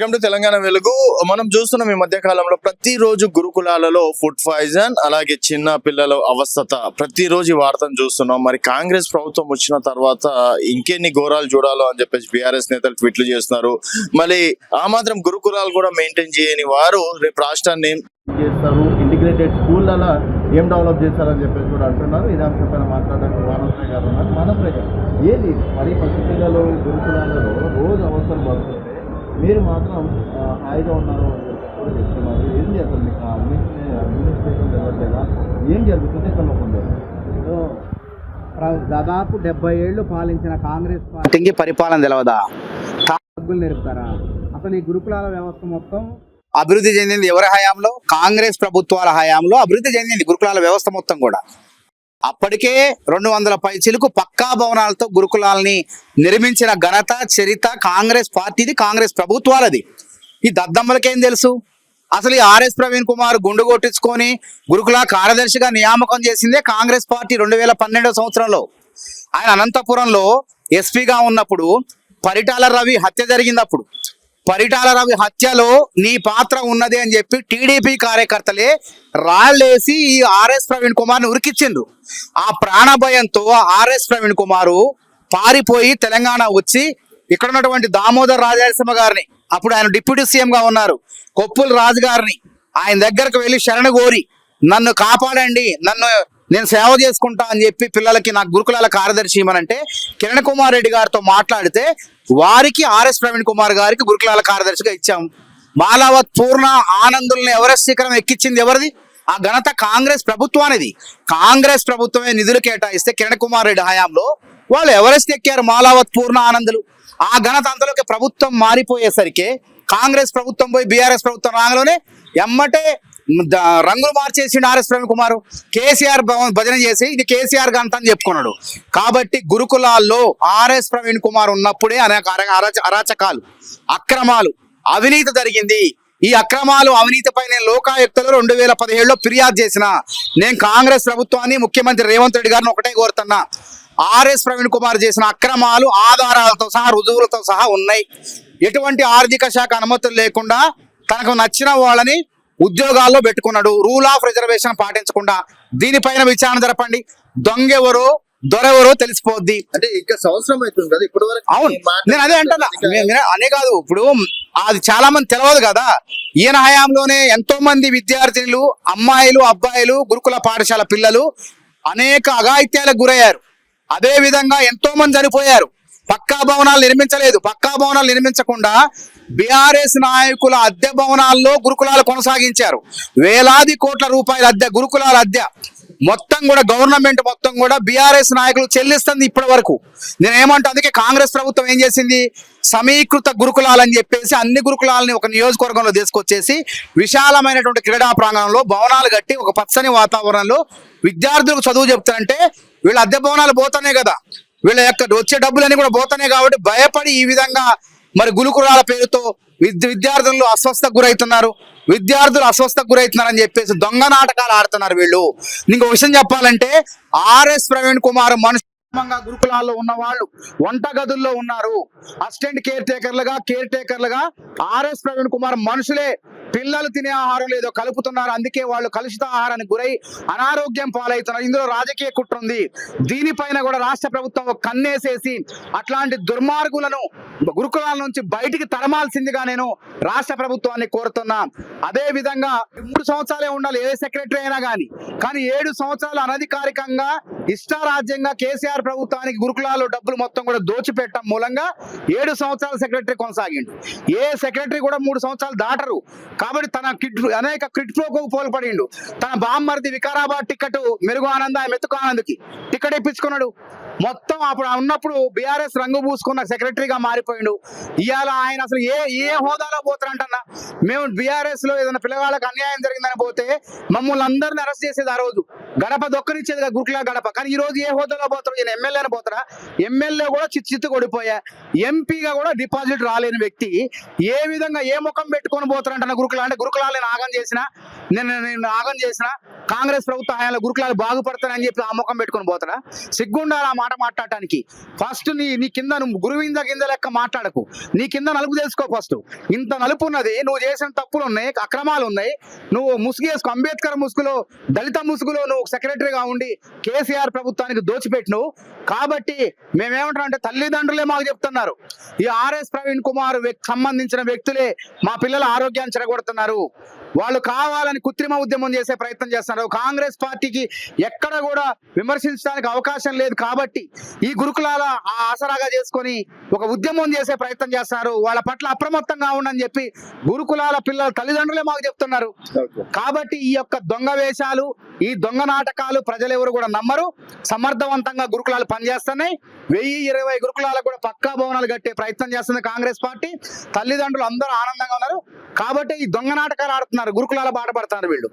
Welcome to Telangana వెలుగు. మనం చూస్తున్నాం ఈ మధ్య కాలంలో ప్రతిరోజు గురుకులాలలో ఫుడ్ పాయిజన్, అలాగే చిన్న పిల్లల అవస్థత ప్రతిరోజు ఈ వార్తను చూస్తున్నాం. మరి కాంగ్రెస్ ప్రభుత్వం వచ్చిన తర్వాత ఇంకెన్ని ఘోరాలు చూడాలో అని చెప్పేసి బీఆర్ఎస్ నేతలు ట్వీట్లు చేస్తున్నారు. మళ్ళీ ఆ మాత్రం గురుకులాలు కూడా మెయింటైన్ చేయని వారు రేపు రాష్ట్రాన్ని చేస్తారు, ఇంటిగ్రేటెడ్ స్కూళ్ళలో ఏం డెవలప్ చేస్తారని చెప్పేసి కూడా అంటున్నారు. ఇదే అంశంపైన మాట్లాడడానికి మానవరాయ్ గారు ఉన్నారు. మానవరాయ్ గారు, ఏది మరి పసిపిల్లలు గురుకులాలలో రోజు అవసరం పడుతుంటే మీరు మాత్రం హాయిగా ఉన్నారు అని చెప్పేసి కూడా చెప్తున్నారు. ఏంటి అసలు మీకు అడ్మినిస్ట్రేషన్ తెలియట్లేదా? ఏం జరుగుతుంది ఇక్కడ ఉండేది? దాదాపు 70 ఏళ్ళు పాలించిన కాంగ్రెస్ పార్టీకి పరిపాలన తెలవదా? డబ్బులు నేర్పుతారా? అసలు ఈ గురుకులాల వ్యవస్థ మొత్తం అభివృద్ధి చెందింది ఎవరి హయాంలో? కాంగ్రెస్ ప్రభుత్వాల హయాంలో అభివృద్ధి చెందింది గురుకులాల వ్యవస్థ మొత్తం కూడా. అప్పటికే 200 పైచిలకు పక్కా భవనాలతో గురుకులాలని నిర్మించిన ఘనత చరిత్ర కాంగ్రెస్ పార్టీది, కాంగ్రెస్ ప్రభుత్వాలది. ఈ దద్దమ్మలకేం తెలుసు? అసలు ఈ ఆర్ఎస్ ప్రవీణ్ కుమార్ గుండు కొట్టించుకొని గురుకుల కార్యదర్శిగా నియామకం చేసిందే కాంగ్రెస్ పార్టీ 2012 సంవత్సరంలో. ఆయన అనంతపురంలో ఎస్పీగా ఉన్నప్పుడు పరిటాల రవి హత్య జరిగింది. అప్పుడు పరిటాల రవి హత్యలో నీ పాత్ర ఉన్నది అని చెప్పి టీడీపీ కార్యకర్తలే రాళ్ళేసి ఈ ఆర్ఎస్ ప్రవీణ్ కుమార్ని ఉరికిచ్చిండ్రు. ఆ ప్రాణభయంతో ఆర్ఎస్ ప్రవీణ్ కుమారు పారిపోయి తెలంగాణ వచ్చి ఇక్కడ ఉన్నటువంటి దామోదర్ రాజనరసింహ గారిని, అప్పుడు ఆయన డిప్యూటీ సీఎం గా ఉన్నారు, కొప్పుల రాజు గారిని ఆయన దగ్గరకు వెళ్ళి శరణు కోరి నన్ను కాపాడండి, నేను సేవ చేసుకుంటా అని చెప్పి పిల్లలకి నాకు గురుకులాల కార్యదర్శి ఇవ్వనంటే కిరణ్ కుమార్ రెడ్డి గారితో మాట్లాడితే వారికి ఆర్ఎస్ ప్రవీణ్ కుమార్ గారికి గురుకులాల కార్యదర్శిగా ఇచ్చాం. మాలావత్ పూర్ణ ఆనందుల్ని ఎవరెస్ట్ శిఖరం ఎక్కించింది ఎవరిది? ఆ ఘనత కాంగ్రెస్ ప్రభుత్వానిది. కాంగ్రెస్ ప్రభుత్వమే నిధులు కేటాయిస్తే కిరణ్ కుమార్ రెడ్డి హయాంలో వాళ్ళు ఎవరెస్ట్ ఎక్కారు, మాలావత్ పూర్ణ ఆనందులు. ఆ ఘనత అంతలోకి ప్రభుత్వం మారిపోయేసరికి కాంగ్రెస్ ప్రభుత్వం పోయి బీఆర్ఎస్ ప్రభుత్వం రాగానే ఎమ్మటే రంగులు మార్చేసిండు ఆర్ఎస్ ప్రవీణ్ కుమార్. కేసీఆర్ భజన చేసి ఇది కేసీఆర్ గంట అని చెప్పుకున్నాడు. కాబట్టి గురుకులాల్లో ఆర్ఎస్ ప్రవీణ్ కుమార్ ఉన్నప్పుడే అనేక అరాచకాలు, అక్రమాలు, అవినీతి జరిగింది. ఈ అక్రమాలు అవినీతిపై నేను లోకాయుక్తలో 2017లో ఫిర్యాదు చేసిన. నేను కాంగ్రెస్ ప్రభుత్వాన్ని, ముఖ్యమంత్రి రేవంత్ రెడ్డి గారిని ఒకటే కోరుతున్నా, ఆర్ఎస్ ప్రవీణ్ కుమార్ చేసిన అక్రమాలు ఆధారాలతో సహా రుజువులతో సహా ఉన్నాయి. ఎటువంటి ఆర్థిక శాఖ అనుమతులు లేకుండా తనకు నచ్చిన వాళ్ళని ఉద్యోగాల్లో పెట్టుకున్నాడు, రూల్ ఆఫ్ రిజర్వేషన్ పాటించకుండా. దీనిపైన విచారణ జరపండి. దొంగెవరో దొరెవరో తెలిసిపోద్ది. అంటే ఇంకా సంవత్సరం అవుతుంది కదా ఇప్పటి వరకు. అవును, నేను అదే అంటున్నా. అనే కాదు, ఇప్పుడు అది చాలా మంది తెలియదు కదా. ఈయన హయాంలోనే ఎంతో మంది విద్యార్థినులు, అమ్మాయిలు, అబ్బాయిలు, గురుకుల పాఠశాల పిల్లలు అనేక అఘాయిత్యాలకు గురయ్యారు. అదే విధంగా ఎంతో మంది చనిపోయారు. పక్కా భవనాలు నిర్మించలేదు. పక్కా భవనాలు నిర్మించకుండా బీఆర్ఎస్ నాయకుల అద్దె భవనాల్లో గురుకులాలు కొనసాగించారు. వేలాది కోట్ల రూపాయల అద్దె, గురుకులాల అద్దె మొత్తం కూడా గవర్నమెంట్ మొత్తం కూడా బీఆర్ఎస్ నాయకులు చెల్లిస్తుంది ఇప్పటి వరకు. నేనేమంటా, అందుకే కాంగ్రెస్ ప్రభుత్వం ఏం చేసింది, సమీకృత గురుకులాలని చెప్పేసి అన్ని గురుకులాలని ఒక నియోజకవర్గంలో తీసుకొచ్చేసి విశాలమైనటువంటి క్రీడా ప్రాంగణంలో భవనాలు కట్టి ఒక పచ్చని వాతావరణంలో విద్యార్థులకు చదువు చెప్తారంటే వీళ్ళ అద్దె భవనాలు పోతానే కదా, వీళ్ళ యొక్క వచ్చే డబ్బులన్నీ కూడా పోతానే. కాబట్టి భయపడి ఈ విధంగా మరి గురుకులాల పేరుతో విద్యార్థులు అస్వస్థకు గురవుతున్నారు, అని చెప్పేసి దొంగ నాటకాలు ఆడుతున్నారు వీళ్ళు. ఇంకో విషయం చెప్పాలంటే ఆర్ఎస్ ప్రవీణ్ కుమార్ గురుకులాల్లో ఉన్న వాళ్ళు వంట గదుల్లో ఉన్నారు. అసిస్టెంట్ కేర్ టేకర్లుగా ఆర్ఎస్ ప్రవీణ్ కుమార్ మనుషులే పిల్లలు తినే ఆహారం లేదో కలుపుతున్నారు. అందుకే వాళ్ళు కలుషిత ఆహారానికి గురై అనారోగ్యం పాలవుతున్నారు. ఇందులో రాజకీయ కుట్ర ఉంది. దీనిపైన కూడా రాష్ట్ర ప్రభుత్వం కన్నేసేసి అట్లాంటి దుర్మార్గులను గురుకులాల నుంచి బయటికి తరమాల్సిందిగా నేను రాష్ట్ర ప్రభుత్వాన్ని కోరుతున్నా. అదే విధంగా 3 సంవత్సరాలే ఉండాలి ఏ సెక్రటరీ అయినా కానీ 7 సంవత్సరాలు అనధికారికంగా ఇష్టారాజ్యంగా కేసీఆర్ ప్రభుత్వానికి గురుకులాల్లో డబ్బులు మొత్తం కూడా దోచిపెట్టడం మూలంగా 7 సంవత్సరాల సెక్రటరీ కొనసాగిండు. ఏ సెక్రటరీ కూడా 3 సంవత్సరాలు దాటరు. కాబట్టి తన అనేక కిడ్ ప్రోకు పోల్పడిండు. తన బామ్మర్ది వికారాబాద్ టికెట్ మెరుగు ఆనంద్, మెతుకు ఆనంద్కి టికెట్ ఇప్పించుకున్నాడు. మొత్తం అప్పుడు ఉన్నప్పుడు బీఆర్ఎస్ రంగు పూసుకున్న సెక్రటరీగా మారిపోయిండు. ఇవాళ ఆయన అసలు ఏ హోదాలో పోతారంటన్నా. మేము బీఆర్ఎస్ లో ఏదైనా పిల్లగాళ్ళకి అన్యాయం జరిగిందని పోతే మమ్మల్ని అందరిని అరెస్ట్ చేసేది. ఆ రోజు గడప దొక్కనిచ్చేది గురుకుల గడప. కానీ ఈ రోజు ఏ హోదాలో పోతారు? ఈయన ఎమ్మెల్యేని పోతారా? ఎమ్మెల్యే కూడా చిత్తు కొడిపోయా, ఎంపీగా కూడా డిపాజిట్ రాలేని వ్యక్తి ఏ విధంగా ఏ ముఖం పెట్టుకొని పోతారంట గురుకులాలు? అంటే గురుకులాలు నేను ఆగం చేసిన, నేను ఆగం చేసిన, కాంగ్రెస్ ప్రభుత్వ హయాంలో గురుకులాలు బాగుపడతానని చెప్పి ఆ ముఖం పెట్టుకొని పోతాడా? సిగ్గుండాలి ఆ మాట మాట్లాడటానికి. ఫస్ట్ నీ కింద నువ్వు గురువింద కింద లెక్క మాట్లాడకు, నీ కింద నలుపు తెలుసుకో ఫస్ట్. ఇంత నలుపు ఉన్నది, నువ్వు చేసిన తప్పులు ఉన్నాయి, అక్రమాలు ఉన్నాయి, నువ్వు ముసుగు వేసుకో. అంబేద్కర్ ముసుగులో, దళిత ముసుగులో నువ్వు సెక్రటరీగా ఉండి కేసీఆర్ ప్రభుత్వానికి దోచిపెట్టినవు. కాబట్టి మేమేమంటాం అంటే తల్లిదండ్రులే మాకు చెప్తున్నారు, ఈ ఆర్ఎస్ ప్రవీణ్ కుమార్ సంబంధించిన వ్యక్తులే మా పిల్లల ఆరోగ్యాన్ని చెడగొడుతున్నారు, వాళ్ళు కావాలని కృత్రిమ ఉద్యమం చేసే ప్రయత్నం చేస్తున్నారు. కాంగ్రెస్ పార్టీకి ఎక్కడ కూడా విమర్శించడానికి అవకాశం లేదు. కాబట్టి ఈ గురుకులాల ఆసరాగా చేసుకొని ఒక ఉద్యమం చేసే ప్రయత్నం చేస్తున్నారు. వాళ్ళ పట్ల అప్రమత్తంగా ఉండని చెప్పి గురుకులాల పిల్లల తల్లిదండ్రులే మాకు చెప్తున్నారు. కాబట్టి ఈ యొక్క దొంగ వేషాలు, ఈ దొంగ నాటకాలు ప్రజలు ఎవరు కూడా నమ్మరు. సమర్థవంతంగా గురుకులాలు పనిచేస్తున్నాయి. 1020 గురుకులాలకు కూడా పక్కా భవనాలు కట్టే ప్రయత్నం చేస్తుంది కాంగ్రెస్ పార్టీ. తల్లిదండ్రులు అందరూ ఆనందంగా ఉన్నారు. కాబట్టి ఈ దొంగ నాటకాలు ఆడుతున్నారు, గురుకులాల బాట పడుతున్నారు వీళ్ళు.